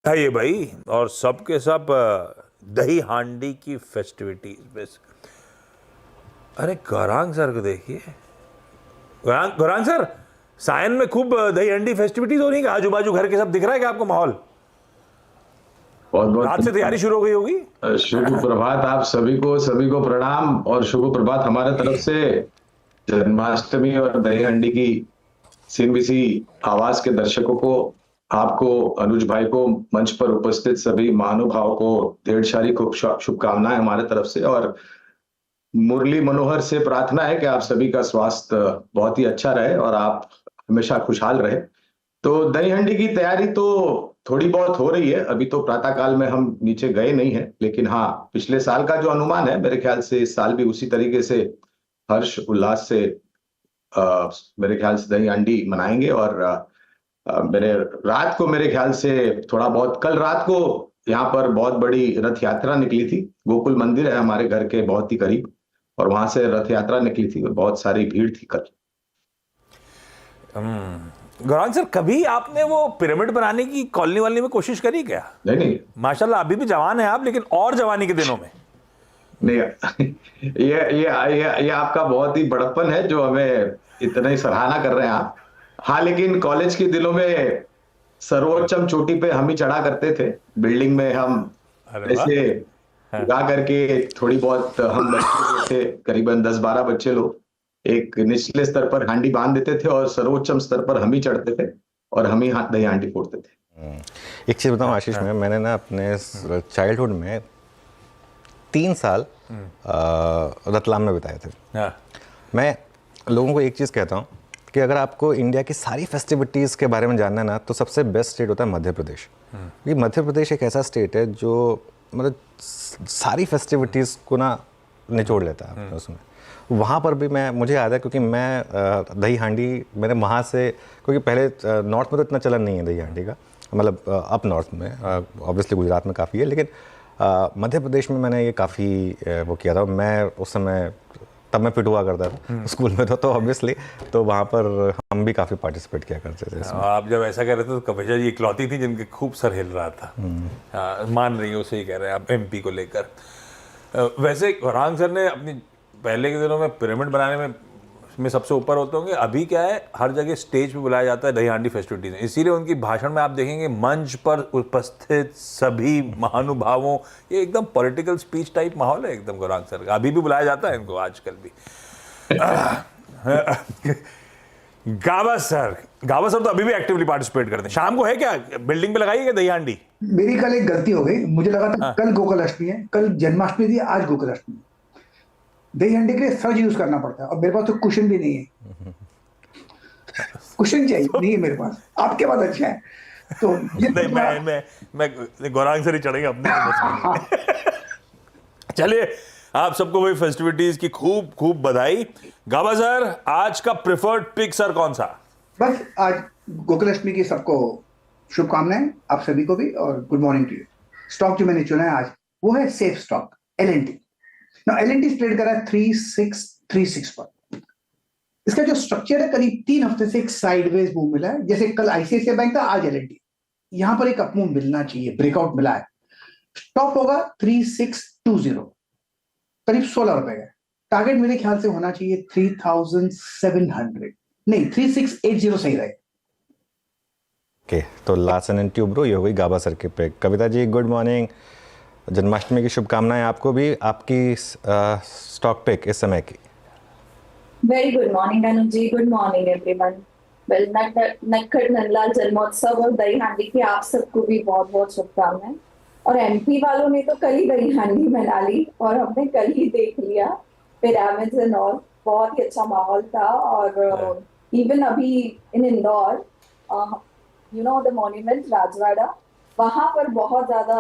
है ये भाई। और सबके सब दही हांडी की फेस्टिविटीज में अरे गौरांग सर को देखिए। गौरांग सर, सायन में खूब दही हांडी फेस्टिविटीज हो रही है। आजू बाजू घर के सब दिख रहा है क्या आपको माहौल? बहुत बहुत रात से तैयारी शुरू हो गई होगी। शुभ प्रभात आप सभी को प्रणाम और शुभ प्रभात हमारे तरफ से। जन्माष्टमी और दही हंडी की सीनबीसी आवाज के दर्शकों को, आपको, अनुज भाई को, मंच पर उपस्थित सभी महानुभावों को ढेर सारी खूब शुभकामनाएं हमारे तरफ से। और मुरली मनोहर से प्रार्थना है कि आप सभी का स्वास्थ्य बहुत ही अच्छा रहे और आप हमेशा खुशहाल रहे। तो दही हंडी की तैयारी तो थोड़ी बहुत हो रही है। अभी तो प्रातः काल में हम नीचे गए नहीं हैं, लेकिन हाँ, पिछले साल का जो अनुमान है, मेरे ख्याल से इस साल भी उसी तरीके से हर्ष उल्लास से मेरे ख्याल से दही हांडी मनाएंगे। और मेरे रात को, मेरे ख्याल से थोड़ा बहुत, कल रात को यहाँ पर बहुत बड़ी रथ यात्रा निकली थी। गोकुल मंदिर है हमारे घर के बहुत ही करीब, और वहां से रथ यात्रा निकली थी और बहुत सारी भीड़ थी कल। गौरांग सर, कभी आपने वो पिरामिड बनाने की कॉलोनी वाली में कोशिश करी क्या? नहीं नहीं माशाल्लाह अभी भी जवान है आप, लेकिन और जवानी के दिनों में। नहीं ये आपका बहुत ही बड़प्पन है जो हमें इतना ही सराहना कर रहे हैं आप। हाँ, लेकिन कॉलेज के दिनों में सर्वोच्चम चोटी पे हम ही चढ़ा करते थे। बिल्डिंग में हम अरे वाह। ऐसे गा करके थोड़ी बहुत, हम बच्चे थे करीबन 10-12 बच्चे लोग, एक निचले स्तर पर हांडी बांध देते थे और सर्वोच्चम स्तर पर हम ही चढ़ते थे और हम ही दही हांडी फोड़ते थे। एक चीज़ बताऊँ आशीष, मैंने ना अपने चाइल्डहुड में 3 साल रतलाम में बिताए थे। मैं लोगों को एक चीज़ कहता हूँ कि अगर आपको इंडिया की सारी फेस्टिविटीज़ के बारे में जानना है ना, तो सबसे बेस्ट स्टेट होता है मध्य प्रदेश। क्योंकि मध्य प्रदेश एक ऐसा स्टेट है जो मतलब सारी फेस्टिविटीज़ को ना निचोड़ लेता है उसमें। वहाँ पर भी मुझे याद है, क्योंकि मैं दही हांडी मैंने वहाँ से, क्योंकि पहले नॉर्थ में तो इतना चलन नहीं है दही हांडी का, मतलब अप नॉर्थ में ऑब्वियसली गुजरात में काफ़ी है, लेकिन मध्य प्रदेश में मैंने ये काफ़ी वो किया था। मैं उस समय, तब मैं फिट हुआ करता था स्कूल में, तो ऑब्वियसली तो वहाँ पर हम भी काफ़ी पार्टिसिपेट किया करते थे। आप जब ऐसा कह रहे थे तो कविता जी इकलौती थी जिनके खूब सर हिल रहा था। मान रही हो, सही कह रहे हैं आप एमपी को लेकर। वैसे गौरांग सर ने अपनी पहले के दिनों में पिरामिड बनाने में सबसे ऊपर होते होंगे। अभी क्या है, हर जगह स्टेज पे बुलाया जाता है दही हांडी फेस्टिविटीज, इसीलिए उनकी भाषण में आप देखेंगे मंच पर उपस्थित सभी महानुभावों, ये एकदम पॉलिटिकल स्पीच टाइप माहौल है एकदम गौरांग सर का। अभी भी बुलाया जाता है इनको, आजकल भी। गावा सर तो अभी भी एक्टिवली पार्टिसिपेट करते हैं। शाम को है क्या, बिल्डिंग पे लगाइए क्या दही हांडी? मेरी कल एक गलती हो गई, मुझे लगा था कल गोकुलाष्टमी है, कल जन्माष्टमी थी, आज गोकुलाष्टमी। दही हांडी के लिए सर्ज यूज करना पड़ता है और मेरे पास तो कुशन भी नहीं है। कुशन चाहिए, नहीं है मेरे पास। आपके पास अच्छा है तो नहीं, मैं गौरांग सर ही चढ़ेंगे अपने। चलिए, आप सबको वही फेस्टिविटीज की खूब खूब बधाई। गाबा सर, आज का प्रेफर्ड पिक सर कौन सा? बस आज गोकुलाष्टमी की सबको शुभकामनाएं, आप सभी को भी, और good morning to you. Stock जो मैंने चुना है आज वो है सेफ स्टॉक एलएनटी। ना एलएनटी ट्रेड कर रहा है 3636 पर। इसका जो स्ट्रक्चर है, करीब 3 हफ्ते से एक साइडवेज मूव मिला है। जैसे कल आईसीआईसीआई बैंक था, आज एलएनटी। यहां पर एक अपमूव मिलना चाहिए, ब्रेकआउट मिला है। स्टॉप होगा 3620, करीब 16 रुपए का। टारगेट मेरे ख्याल से होना चाहिए 3700, नहीं 3680 सही रहेगा। ओके, तो लास्ट एंड ट्यूब ब्रो, ये हो गई गाबा सर के पे। कविता जी, गुड मॉर्निंग, जन्माष्टमी की शुभकामनाएं आपको भी। आपकी स्टॉक पिक इस समय की। Very good morning Anuj ji, good morning everyone. Well, नक्खड़ नंदलाल जन्मोत्सव और दही हांडी की आप सबको भी बहुत बहुत शुभकामनाएं। और एमपी वालों ने तो कल ही दही हांडी मना ली और हमने कल ही देख लिया पिरामिड्स एंड ऑल। बहुत ही अच्छा माहौल था। और इवन अभी in Indore, you know the monument Rajwada, वहां पर बहुत ज्यादा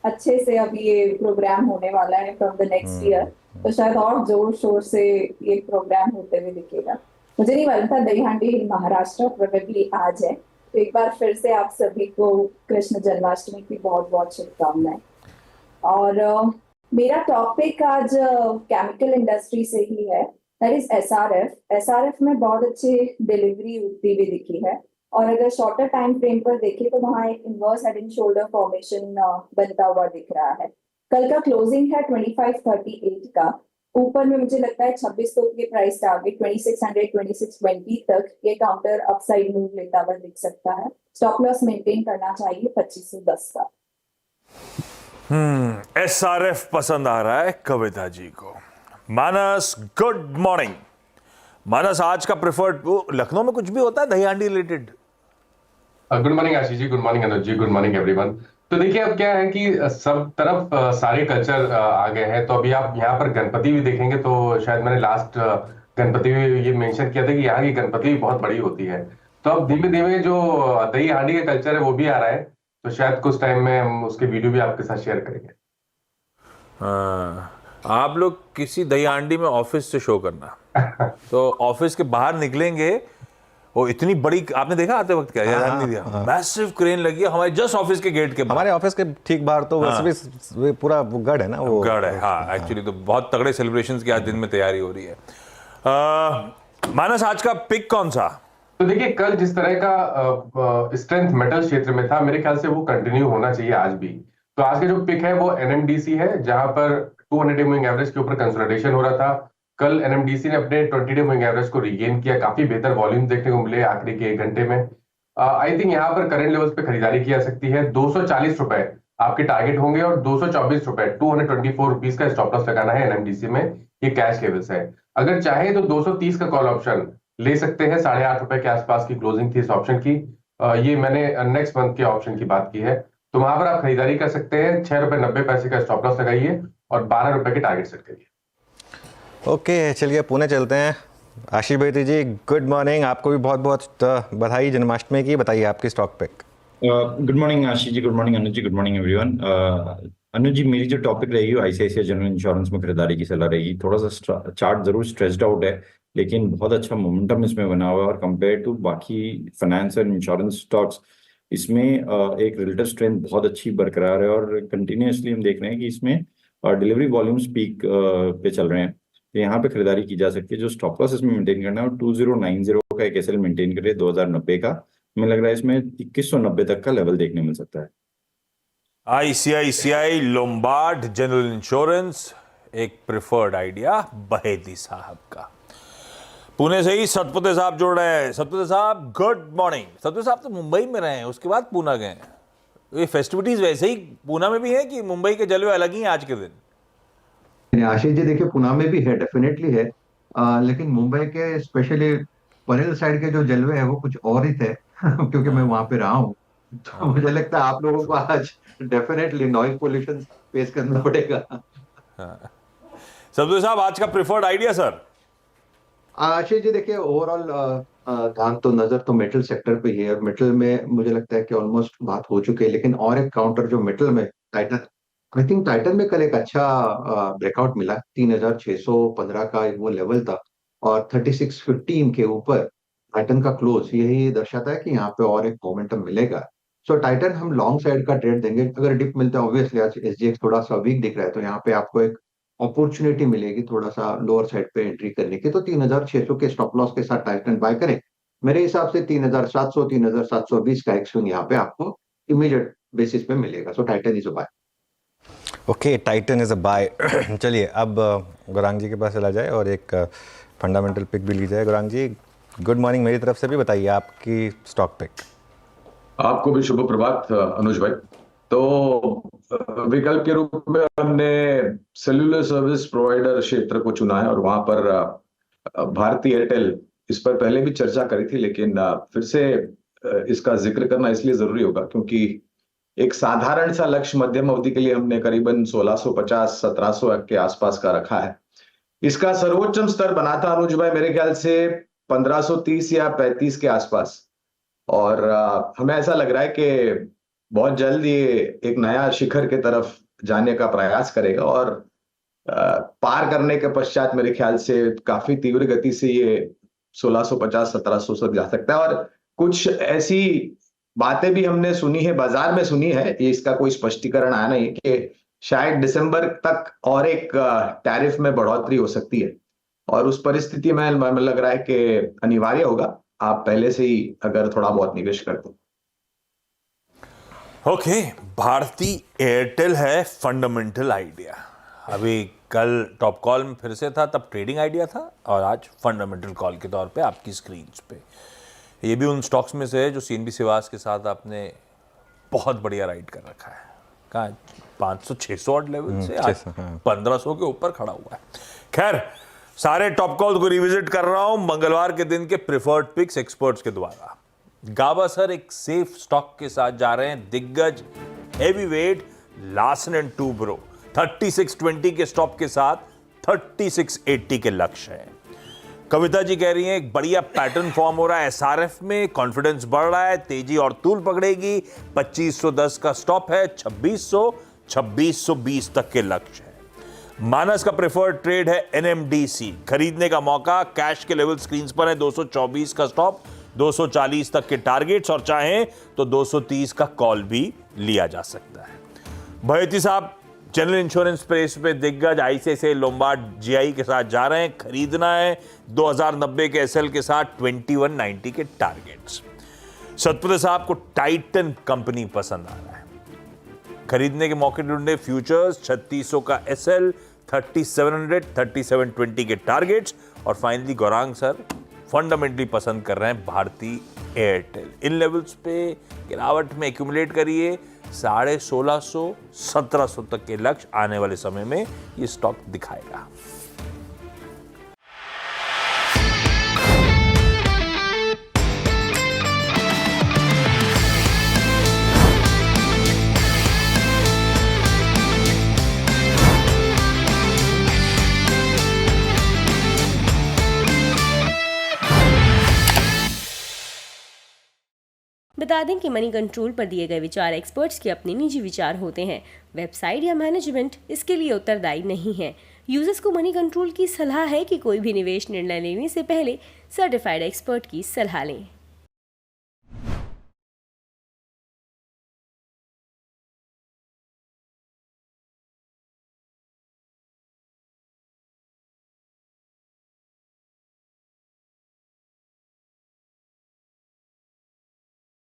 अच्छे से अभी ये प्रोग्राम होने वाला है फ्रॉम द नेक्स्ट ईयर। तो शायद और जोर शोर से ये प्रोग्राम होते हुए दिखेगा। मुझे नहीं मालूम था दही हांडी महाराष्ट्र प्रोबेबली आज है। तो एक बार फिर से आप सभी को कृष्ण जन्माष्टमी की बहुत बहुत शुभकामनाएं। और मेरा टॉपिक आज केमिकल इंडस्ट्री से ही है, दैट इज एसआरएफ। एसआरएफ में बहुत अच्छी डिलीवरी उठती हुई दिखी है। और अगर शॉर्टर टाइम फ्रेम पर देखें तो वहां एक inverse head and shoulder formation बनता हुआ दिख रहा है। कल का क्लोजिंग है 2538 का। ऊपर में मुझे लगता है 2600 के प्राइस टारगेट 2600 2620 तक ये काउंटर अपसाइड मूव लेता हुआ दिख सकता है। स्टॉप लॉस मेंटेन करना चाहिए 2510 का। SRF पसंद आ रहा है कविता जी को। मानस, गुड मॉर्निंग। मानस, आज का प्रेफर्ड, वो लखनऊ में कुछ भी होता है दही हांडी related? Good morning Ashish ji, good morning Anuj ji, good morning everyone. तो देखिए अब क्या है कि सब तरफ सारे कल्चर आ गए हैं। तो अभी आप यहाँ पर गणपति भी देखेंगे तो शायद मैंने लास्ट गणपति में ये मेंशन किया था कि यहाँ की गणपति भी बहुत बड़ी होती है। तो अब धीमे धीमे जो दही हांडी का कल्चर है वो भी आ रहा है। तो शायद कुछ टाइम में हम उसके वीडियो भी आपके साथ शेयर करेंगे। आप लोग किसी दही हांडी में ऑफिस से शो करना तो ऑफिस के बाहर निकलेंगे, वो इतनी बड़ी, आपने देखा आते वक्त क्या ध्यान नहीं दिया, मैसिव क्रेन लगी है हमारे जस्ट ऑफिस के गेट के बाहर। हमारे ऑफिस के ठीक बाहर तो वैसे भी पूरा वो गढ़ है ना, वो गढ़ है। हाँ, एक्चुअली तो बहुत तगड़े सेलिब्रेशंस की आज दिन में तैयारी हो रही है। मानस, आज का पिक कौन सा? तो देखिए कल जिस तरह का स्ट्रेंथ मेटल क्षेत्र में था, मेरे ख्याल से वो कंटिन्यू होना चाहिए आज भी। तो आज का जो पिक है वो एनएमडीसी है, जहां पर 200 डे मूविंग एवरेज के ऊपर कंसोलिडेशन हो रहा था। कल एनएमडीसी ने अपने 20 डे मूविंग एवरेज को रिगेन किया, काफी बेहतर वॉल्यूम देखने को मिले आखिरी के 1 घंटे में। आई थिंक यहाँ पर करंट लेवल्स पे खरीदारी की जा सकती है। 240 रुपए आपके टारगेट होंगे और 224 रुपए 224 रुपीज का स्टॉप लॉस लगाना है एनएमडीसी में। ये कैश लेवल्स है। अगर चाहे तो 230 का कॉल ऑप्शन ले सकते हैं। 8.5 रुपए के आसपास की क्लोजिंग थी इस ऑप्शन की। ये मैंने नेक्स्ट मंथ के ऑप्शन की बात की है। तो वहां पर आप खरीदारी कर सकते हैं। 6 रुपए 90 पैसे का स्टॉप लॉस लगाइए और 12 रुपए के टारगेट सेट करिए। ओके, चलिए पुणे चलते हैं। आशीष भाई जी, गुड मॉर्निंग। आपको भी बहुत बहुत बधाई जन्माष्टमी की। बताइए आपकी stock pick. Good morning Ashish ji, good morning Anuj ji, good morning everyone. अनुज जी, मेरी जो टॉपिक रहेगी वो आईसीआईसीआई जनरल इंश्योरेंस में खरीदारी की सलाह रहेगी। थोड़ा सा चार्ट जरूर स्ट्रेस्ड आउट है, लेकिन बहुत अच्छा मोमेंटम इसमें बना हुआ है और कंपेयर टू बाकी फाइनेंस एंड इंश्योरेंस स्टॉक्स इसमें एक रिलेटिव स्ट्रेंथ बहुत अच्छी बरकरार है और कंटिन्यूसली हम देख रहे हैं कि इसमें डिलीवरी वॉल्यूम्स पीक पे चल रहे हैं। तो यहाँ पे खरीदारी की जा सकती है। जो स्टॉप लॉस इसमें मेंटेन करना है और 2090 का एक एसएल मेंटेन करिए 2090 का। हमें लग रहा है इसमें 2190 तक का लेवल देखने मिल सकता है। आईसीआईसीआई लोम्बार्ड जनरल इंश्योरेंस एक प्रेफर्ड आइडिया बहेदी साहब का। पुणे से ही सतपुते साहब जुड़ रहे हैं। सतपुते साहब, गुड मॉर्निंग। सतपुते साहब तो मुंबई में रहे हैं, उसके बाद पूना गए हैं। ये फेस्टिविटीज वैसे ही पूना में भी है कि मुंबई के जलवे अलग ही हैं आज के दिन? आशीष जी, देखिए पुणे में भी है, डेफिनेटली है। लेकिन मुंबई के स्पेशली परेल साइड के जो जलवे हैं वो कुछ और ही थे क्योंकि मैं वहां पे रहा हूँ। तो मुझे लगता है आप लोगों को आज डेफिनेटली नॉइज पोल्यूशन फेस करना पड़ेगा। सतपुते साहब, आज का preferred idea sir? Ashish ji, देखिए ओवरऑल ध्यान तो नजर तो मेटल सेक्टर पे ही है और मेटल में मुझे लगता है कि ऑलमोस्ट बात हो चुकी है। लेकिन और एक काउंटर जो मेटल में टाइटन, आई थिंक टाइटन में कल एक अच्छा ब्रेकआउट मिला। 3615 का वो लेवल था और 3615 के ऊपर टाइटन का क्लोज यही दर्शाता है कि यहाँ पे और एक मोमेंटम मिलेगा। सो टाइटन हम लॉन्ग साइड का ट्रेड देंगे। अगर डिप मिलता है, ऑब्वियसली आज एसजीएक्स थोड़ा सा वीक दिख रहा है, तो यहाँ पे आपको एक अपॉर्चुनिटी मिलेगी थोड़ा सा लोअर साइड पे एंट्री करने की। तो 3600 के स्टॉप लॉस के साथ टाइटन बाय करें। मेरे हिसाब से 3700 3720 का एक स्विंग यहाँ पे आपको इमीडिएट बेसिस पे मिलेगा। So Titan is a buy. Okay, Titan is a buy. चलिए अब गौरांग जी के पास चला जाए और एक फंडामेंटल पिक भी ली जाए। गौरांग जी, गुड मॉर्निंग मेरी तरफ से भी। बताइए आपकी स्टॉक पिक। आपको भी शुभ प्रभात अनुज भाई। तो विकल्प के रूप में हमने सेल्यूलर सर्विस प्रोवाइडर क्षेत्र को चुना है और वहां पर भारती एयरटेल, इस पर पहले भी चर्चा करी थी, लेकिन फिर से इसका जिक्र करना इसलिए जरूरी होगा क्योंकि एक साधारण सा लक्ष्य मध्यम अवधि के लिए हमने करीबन 1650 1700 के आसपास का रखा है। इसका सर्वोच्चम स्तर बना था अनुज भाई मेरे ख्याल से 1530 या 35 के आसपास। और हमें ऐसा लग रहा है कि बहुत जल्द ये एक नया शिखर की तरफ जाने का प्रयास करेगा और पार करने के पश्चात मेरे ख्याल से काफी तीव्र गति से ये 1650 1700 तक जा सकता है। और कुछ ऐसी बातें भी हमने सुनी है, बाजार में सुनी है, ये इसका कोई स्पष्टीकरण आया नहीं कि शायद दिसंबर तक और एक टैरिफ में बढ़ोतरी हो सकती है और उस परिस्थिति में लग रहा है कि अनिवार्य होगा आप पहले से ही अगर थोड़ा बहुत निवेश करते हैं। ओके, भारती एयरटेल है फंडामेंटल आइडिया। अभी कल टॉप कॉल में फिर से था, तब ट्रेडिंग आइडिया था, और आज फंडामेंटल कॉल के तौर पे आपकी स्क्रीन पे। ये भी उन स्टॉक्स में से है जो CNBC आवास के साथ आपने बहुत बढ़िया राइड कर रखा है। कहाँ 500-600 ऑड लेवल से आज 1500 के ऊपर खड़ा हुआ है। खैर, सारे टॉप कॉल को रिविजिट कर रहा हूं मंगलवार के दिन के प्रिफर्ड पिक्स एक्सपर्ट्स के द्वारा। गावस्कर एक सेफ स्टॉक के साथ जा रहे हैं। दिग्गज हेवीवेट लार्सन एंड टूब्रो 3620 के स्टॉप के साथ 3680 के लक्ष्य है। कविता जी कह रही हैं एक बढ़िया पैटर्न फॉर्म हो रहा है SRF में, कॉन्फिडेंस बढ़ रहा है, तेजी और तूल पकड़ेगी। 2510 का स्टॉप है, 2620 तक के लक्ष्य है। मानस का प्रेफर्ड ट्रेड है NMDC, खरीदने का मौका, कैश के लेवल स्क्रीन पर है। 224 का स्टॉप, 240 तक के टारगेट्स, और चाहें तो 230 का कॉल भी लिया जा सकता है। भयती साहब जनरल इंश्योरेंस स्पेस पे दिग्गज ICICI लोम्बार्ड GI के साथ जा रहे हैं, खरीदना है 2090 के SL के साथ 2190 के टारगेट्स। सतपति साहब को टाइटन कंपनी पसंद आ रहा है, खरीदने के मौके ढूंढे, फ्यूचर्स 3600 का SL, 3700 3720 के टारगेट्स, और फाइनली गौरांग सर फंडामेंटली पसंद कर रहे हैं भारती एयरटेल। इन लेवल्स पे गिरावट में एक्यूमुलेट करिए, 1650 1700 तक के लक्ष्य आने वाले समय में ये स्टॉक दिखाएगा। बता दें कि मनी कंट्रोल पर दिए गए विचार एक्सपर्ट्स के अपने निजी विचार होते हैं। वेबसाइट या मैनेजमेंट इसके लिए उत्तरदायी नहीं है। यूजर्स को मनी कंट्रोल की सलाह है कि कोई भी निवेश निर्णय लेने से पहले सर्टिफाइड एक्सपर्ट की सलाह लें।